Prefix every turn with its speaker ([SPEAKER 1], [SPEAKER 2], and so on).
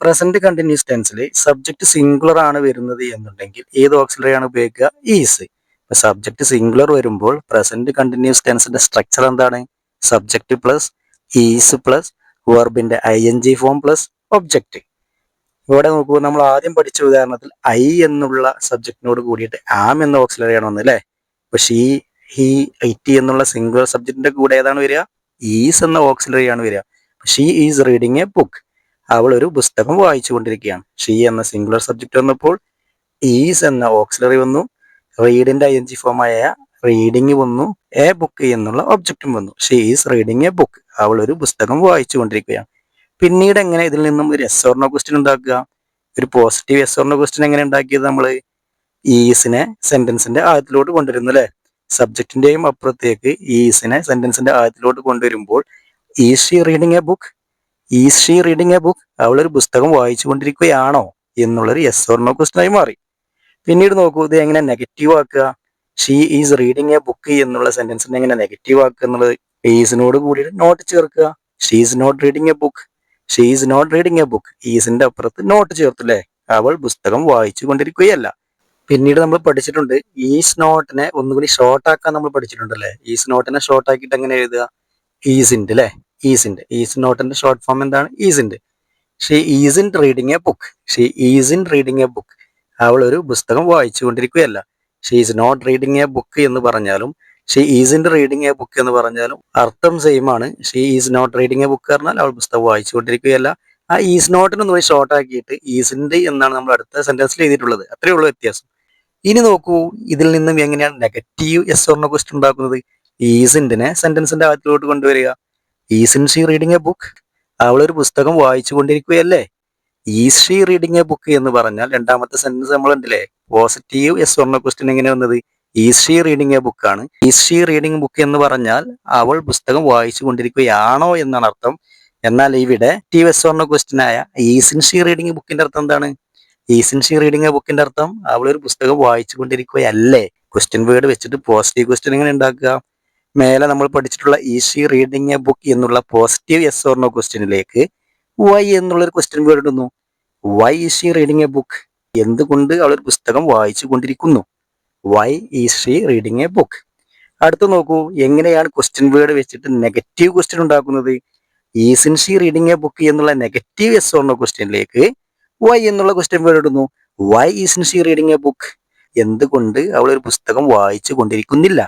[SPEAKER 1] Present continuous ടെൻസിൽ subject singular ആണ് വരുന്നത് എന്നുണ്ടെങ്കിൽ ഏത് ഓക്സിലറി ആണ് ഉപയോഗിക്കുക? ഈസ്. സബ്ജക്ട് സിംഗുലർ വരുമ്പോൾ പ്രസന്റ് കണ്ടിന്യൂസ് ടെൻസിന്റെ സ്ട്രക്ചർ എന്താണ്? സബ്ജക്ട് പ്ലസ് ഈസ് പ്ലസ് വെർബിന്റെ ing ഫോം പ്ലസ് ഒബ്ജക്റ്റ്. ഇവിടെ നോക്കൂ, നമ്മൾ ആദ്യം പഠിച്ച ഉദാഹരണത്തിൽ ഐ എന്നുള്ള സബ്ജക്റ്റിനോട് കൂടിയിട്ട് ആം എന്ന ഓക്സിലറി ആണ് വന്നത് അല്ലേ? അപ്പൊ ഷീ, ഹി, ഇറ്റ് എന്നുള്ള സിംഗുലർ സബ്ജക്റ്റിന്റെ കൂടെ ഏതാണ് വരിക? ഈസ് എന്ന ഓക്സിലറി ആണ് വരിക. She is reading a book. അവൾ ഒരു പുസ്തകം വായിച്ചു കൊണ്ടിരിക്കുകയാണ്. ഷീ എന്ന സിംഗുലർ സബ്ജക്റ്റ് വന്നപ്പോൾ ഈസ് എന്ന ഓക്സിലറി വന്നു, റീഡിന്റെ ing ഫോമായ റീഡിങ് വന്നു, എ ബുക്ക് എന്നുള്ള ഒബ്ജക്റ്റും വന്നു. She is reading a book. അവൾ ഒരു പുസ്തകം വായിച്ചു കൊണ്ടിരിക്കുകയാണ്. പിന്നീട് എങ്ങനെ ഇതിൽ നിന്നും ഒരു എസ് ഓർ നോ ക്വസ്റ്റ്യൻ ഉണ്ടാക്കുക? ഒരു positive yes or no question എങ്ങനെ ഉണ്ടാക്കിയത്? നമ്മൾ ഈസിനെ സെന്റൻസിന്റെ ആദ്യത്തിലോട്ട് കൊണ്ടുവരുന്നു അല്ലെ? സബ്ജക്റ്റിന്റെയും അപ്പുറത്തേക്ക് ഈസിനെ സെന്റൻസിന്റെ ആദ്യത്തിലോട്ട് കൊണ്ടുവരുമ്പോൾ is she reading a book, is she reading a book, അവളൊരു പുസ്തകം വായിച്ചു കൊണ്ടിരിക്കുകയാണോ എന്നുള്ളൊരു എസ് ഓർ നോ ക്വസ്റ്റ്യൻ ആയി മാറി. പിന്നീട് നോക്കൂ, ഇത് എങ്ങനെ നെഗറ്റീവ് ആക്കുക? She is reading a book എന്നുള്ള സെന്റൻസിനെ എങ്ങനെ നെഗറ്റീവ് ആക്കുക എന്നുള്ളത്, ഈസിനോട് കൂടി നോട്ട് ചേർക്കുക. She is not reading a book, she is not reading a book, ഈസിന്റെ അപ്പുറത്ത് നോട്ട് ചേർത്തു അല്ലേ? അവൾ പുസ്തകം വായിച്ചു കൊണ്ടിരിക്കുകയല്ല. പിന്നീട് നമ്മൾ പഠിച്ചിട്ടുണ്ട് ഈസ് നോട്ടിനെ ഒന്നുകൂടി ഷോർട്ട് ആക്കാൻ നമ്മൾ പഠിച്ചിട്ടുണ്ടല്ലേ? ഈസ് നോട്ടിനെ ഷോർട്ട് ആക്കിയിട്ട് എങ്ങനെ എഴുതുക? ഈസിന്റെ അല്ലെ? ഈസിന്റെ, ഈസ് നോട്ടിന്റെ ഷോർട്ട് ഫോം എന്താണ്? ഈസിന്റെ. She isn't reading a book, she isn't reading a book, അവൾ ഒരു പുസ്തകം വായിച്ചു കൊണ്ടിരിക്കുകയല്ല. She is not reading a book എന്ന് പറഞ്ഞാലും she isn't reading a book എന്ന് പറഞ്ഞാലും അർത്ഥം സെയിം ആണ്. She is not reading a book പറഞ്ഞാൽ അവൾ പുസ്തകം വായിച്ചു കൊണ്ടിരിക്കുകയല്ല. ആ ഈസ് നോട്ടിനൊന്ന് ഷോർട്ട് ആക്കിയിട്ട് ഈസിന്റെ എന്നാണ് നമ്മൾ അടുത്ത സെന്റൻസിൽ എഴുതിയിട്ടുള്ളത്. അത്രയേ ഉള്ളൂ വ്യത്യാസം. ഇനി നോക്കൂ, ഇതിൽ നിന്നും എങ്ങനെയാണ് negative yes or no question ഉണ്ടാക്കുന്നത്? ഈസിന്റെ സെന്റൻസിന്റെ ആദ്യത്തിലോട്ട് കൊണ്ടുവരിക. Isn't she reading a book, അവളൊരു പുസ്തകം വായിച്ചു കൊണ്ടിരിക്കുകയല്ലേ? Is she reading a book എന്ന് പറഞ്ഞാൽ രണ്ടാമത്തെ സെന്റൻസ് നമ്മൾ ഉണ്ടല്ലേ, positive yes or no question എങ്ങനെ വന്നത്? Is she reading a book ആണ്. ഈസ് ഷീ റീഡിങ് ബുക്ക് എന്ന് പറഞ്ഞാൽ അവൾ പുസ്തകം വായിച്ചു കൊണ്ടിരിക്കുകയാണോ എന്നാണ് അർത്ഥം. എന്നാൽ ഇവിടെ എസ് ഓർ നോ ക്വസ്റ്റ്യൻ ആയ ഈസിൻ ഷീ റീഡിങ് ബുക്കിന്റെ അർത്ഥം എന്താണ്? ഈസിൻ ഷീ റീഡിങ് എ ബുക്കിന്റെ അർത്ഥം അവൾ ഒരു പുസ്തകം വായിച്ചു കൊണ്ടിരിക്കുകയല്ലേ? ക്വസ്റ്റ്യൻ വേർഡ് വെച്ചിട്ട് പോസിറ്റീവ് ക്വസ്റ്റ്യൻ എങ്ങനെ ഉണ്ടാക്കുക? മേലെ നമ്മൾ പഠിച്ചിട്ടുള്ള is she reading a book എന്നുള്ള പോസിറ്റീവ് എസ് ഓർ നോ ക്വസ്റ്റ്യനിലേക്ക് വൈ എന്നുള്ളൊരു ക്വസ്റ്റ്യൻ വേർഡ് ഇടുന്നു. Why is she reading a book, എന്തുകൊണ്ട് അവൾ ഒരു പുസ്തകം വായിച്ചു കൊണ്ടിരിക്കുന്നു? Why is she reading a book. അടുത്ത് നോക്കൂ, എങ്ങനെയാണ് ക്വസ്റ്റ്യൻ വേർഡ് വെച്ചിട്ട് നെഗറ്റീവ് ക്വസ്റ്റ്യൻ ഉണ്ടാക്കുന്നത്? Isn't she reading a book എന്നുള്ള നെഗറ്റീവ് എസ് ഓർ നോ ക്വസ്റ്റ്യനിലേക്ക് വൈ എന്നുള്ള ക്വസ്റ്റ്യൻ വേർഡ് ഇടുന്നു. Why isn't she reading a book, എന്തുകൊണ്ട് അവൾ ഒരു പുസ്തകം വായിച്ചു കൊണ്ടിരിക്കുന്നില്ല?